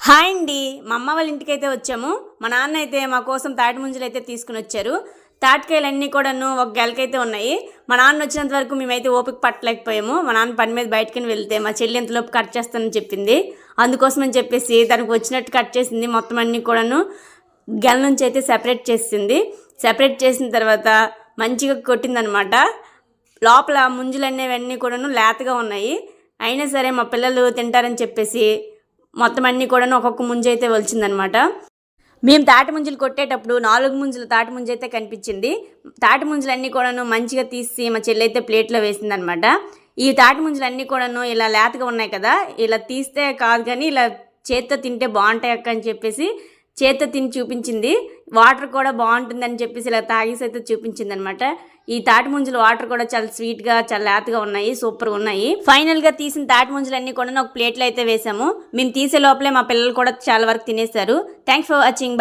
Hi అండి. మా అమ్మ వాళ్ళ ఇంటికైతే వచ్చాము. మా నాన్న అయితే మా కోసం తాటి ముంజలు అయితే తీసుకుని వచ్చారు. తాటికాయలన్నీ కూడాను ఒక గెలకైతే ఉన్నాయి. మా నాన్న వచ్చినంత వరకు మేమైతే ఓపిక పట్టలేకపోయాము. మా నాన్న పని మీద బయటకుని వెళ్తే మా చెల్లి ఎంతలోపు కట్ చేస్తానని చెప్పింది. అందుకోసం అని చెప్పేసి తనకు వచ్చినట్టు కట్ చేసింది. మొత్తం అన్నీ కూడాను గెల నుంచి అయితే సెపరేట్ చేసింది. సెపరేట్ చేసిన తర్వాత మంచిగా కొట్టిందనమాట. లోపల ముంజలు అనేవన్నీ కూడాను లేతగా ఉన్నాయి. అయినా సరే మా పిల్లలు తింటారని చెప్పేసి మొత్తం అన్నీ కూడా ఒక్కొక్క ముంజు అయితే వలిచిందనమాట. మేము తాటి ముంజలు కొట్టేటప్పుడు 4 ముంజలు తాటి ముంజు అయితే కనిపించింది. తాటి ముంజలన్నీ కూడాను మంచిగా తీసి మా చెల్లి అయితే ప్లేట్లో వేసిందనమాట. ఈ తాటి ముంజలన్నీ కూడాను ఇలా లేతగా ఉన్నాయి కదా, ఇలా తీస్తే కాదు కానీ ఇలా చేత్తో తింటే బాగుంటాయి అక్క అని చెప్పేసి చేత్తో తిని చూపించింది. వాటర్ కూడా బాగుంటుందని చెప్పేసి ఇలా తాగేసి అయితే చూపించింది అనమాట. ఈ తాటి ముంజలు వాటర్ కూడా చాలా స్వీట్గా చాలా లేతగా ఉన్నాయి, సూపర్గా ఉన్నాయి. ఫైనల్గా తీసిన తాటి ముంజలన్నీ కూడా ఒక ప్లేట్లో అయితే వేసాము. మేము తీసే లోపలే మా పిల్లలు కూడా చాలా వరకు తినేశారు. Thanks for watching.